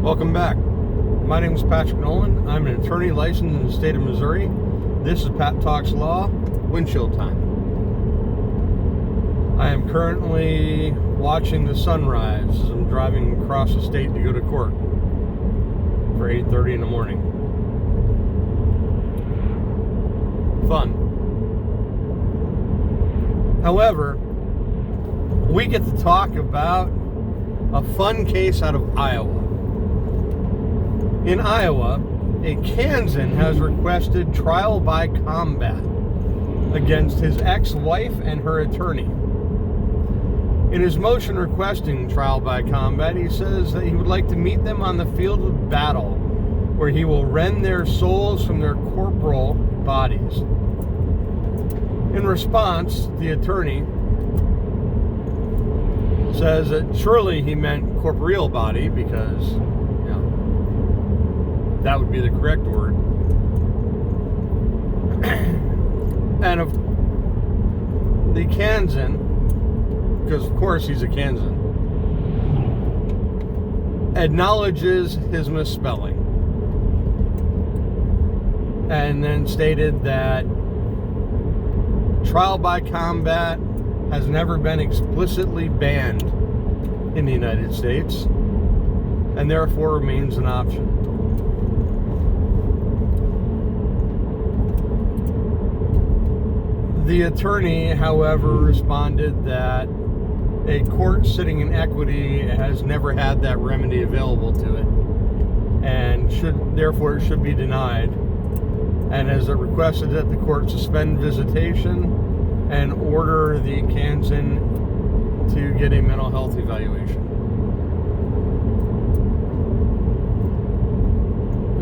Welcome back. My name is Patrick Nolan. I'm an attorney licensed in the state of Missouri. This is Pat Talks Law, Windshield Time. I am currently watching the sunrise as I'm driving across the state to go to court for 8:30 in the morning. Fun. However, we get to talk about a fun case out of Iowa. In Iowa, a Kansan has requested trial by combat against his ex-wife and her attorney. In his motion requesting trial by combat, he says that he would like to meet them on the field of battle, where he will rend their souls from their corporal bodies. In response, the attorney says that surely he meant corporeal body because, that would be the correct word. And of the Kansan, because of course he's a Kansan, acknowledges his misspelling and then stated that trial by combat has never been explicitly banned in the United States and therefore remains an option. The attorney, however, responded that a court sitting in equity has never had that remedy available to it and therefore should be denied, and has requested that the court suspend visitation and order the Kansan to get a mental health evaluation.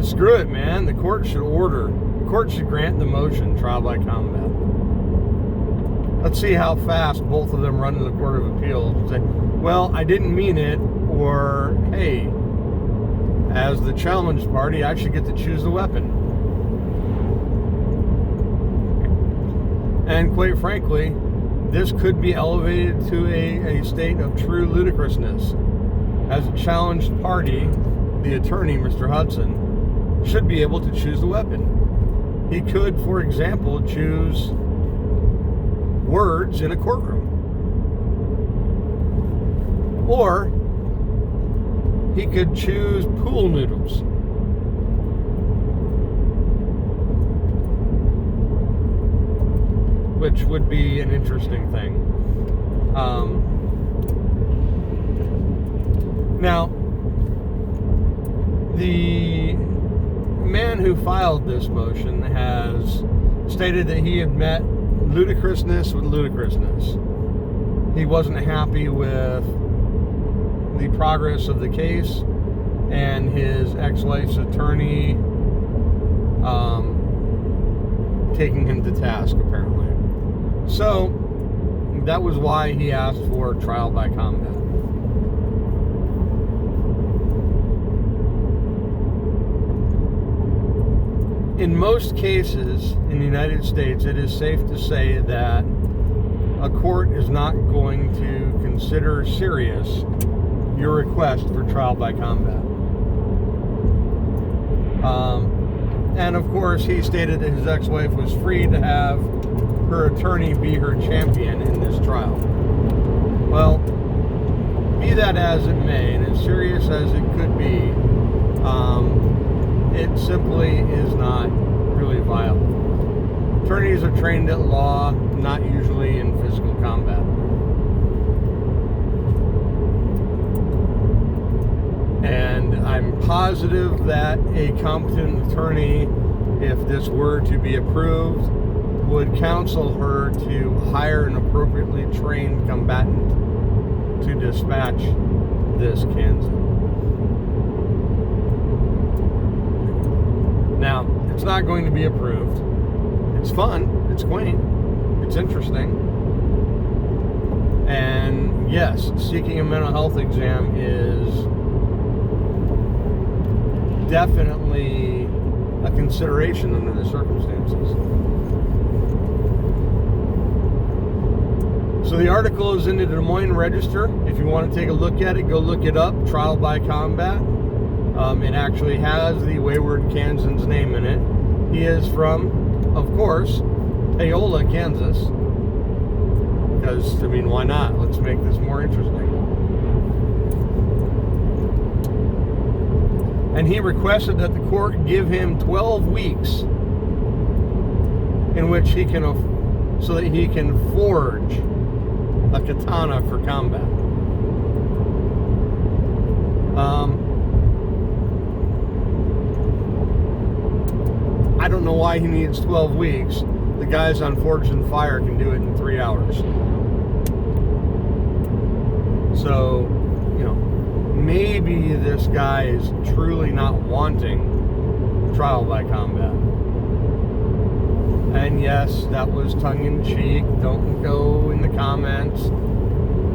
Screw it, man. The court should grant the motion, trial by combat. Let's see how fast both of them run to the Court of Appeals and say, well, I didn't mean it, or, hey, as the challenge party, I should get to choose the weapon. And quite frankly, this could be elevated to a state of true ludicrousness. As a challenged party, the attorney, Mr. Hudson, should be able to choose the weapon. He could, for example, choose words in a courtroom. Or he could choose pool noodles. Which would be an interesting thing. Now, the man who filed this motion has stated that he had met ludicrousness with ludicrousness. He wasn't happy with the progress of the case and his ex-wife's attorney taking him to task, apparently. So, that was why he asked for trial by combat. In most cases in the United States, it is safe to say that a court is not going to consider serious your request for trial by combat. And of course, he stated that his ex-wife was free to have her attorney be her champion in this trial. Well, be that as it may, and as serious as it could be, it simply is not really viable. Attorneys are trained at law, not usually in physical combat. And I'm positive that a competent attorney, if this were to be approved, would counsel her to hire an appropriately trained combatant to dispatch this Kansan. Now, it's not going to be approved. It's fun, it's quaint, it's interesting. And yes, seeking a mental health exam is definitely a consideration under the circumstances. So the article is in the Des Moines Register. If you want to take a look at it, go look it up, trial by combat. It actually has the Wayward Kansan's name in it. He is from, of course, Aola, Kansas. Because, I mean, why not? Let's make this more interesting. And he requested that the court give him 12 weeks in which he can, so that he can forge a katana for combat. I don't know why he needs 12 weeks. The guys on Forged in Fire can do it in 3 hours. So, you know, maybe this guy is truly not wanting trial by combat. And yes, that was tongue-in-cheek. Don't go in the comments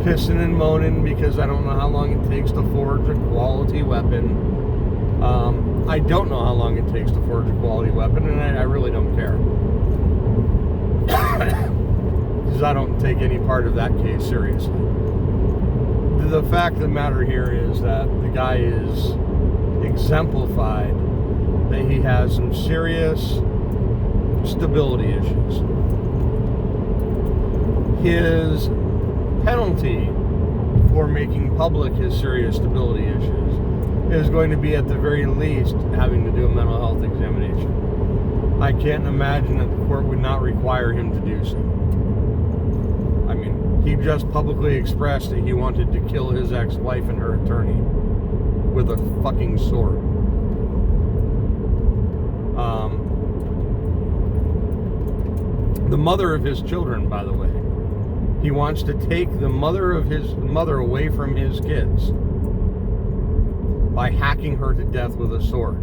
pissing and moaning because I don't know how long it takes to forge a quality weapon. I don't know how long it takes to forge a quality weapon, and I really don't care. Because I don't take any part of that case seriously. The fact of the matter here is that the guy is exemplified that he has some serious stability issues. His penalty for making public his serious stability issues is going to be, at the very least, having to do a mental health examination. I can't imagine that the court would not require him to do so. I mean, he just publicly expressed that he wanted to kill his ex-wife and her attorney with a fucking sword. The mother of his children, by the way, he wants to take the mother away from his kids by hacking her to death with a sword.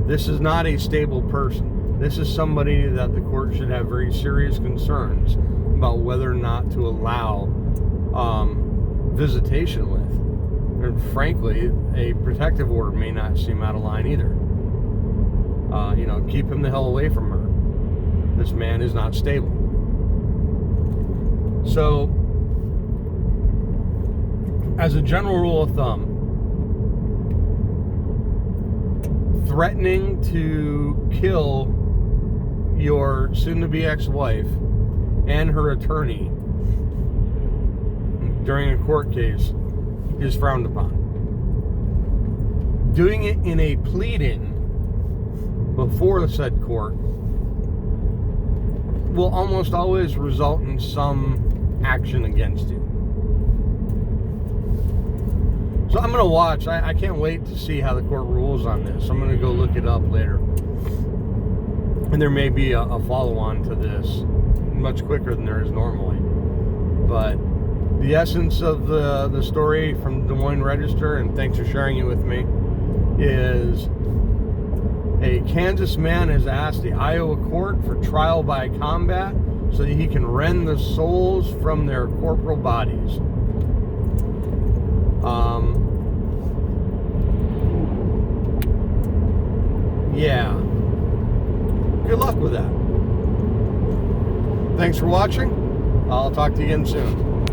This is not a stable person. This is somebody that the court should have very serious concerns about whether or not to allow visitation with. And frankly, a protective order may not seem out of line either. You know, keep him the hell away from her. This man is not stable. So, as a general rule of thumb, threatening to kill your soon-to-be ex-wife and her attorney during a court case is frowned upon. Doing it in a pleading before the said court will almost always result in some action against you. So I'm going to watch. I can't wait to see how the court rules on this. I'm going to go look it up later. And there may be a follow-on to this much quicker than there is normally. But the essence of the story from Des Moines Register, and thanks for sharing it with me, is a Kansas man has asked the Iowa court for trial by combat so that he can rend the souls from their corporal bodies. Yeah. Good luck with that. Thanks for watching. I'll talk to you again soon.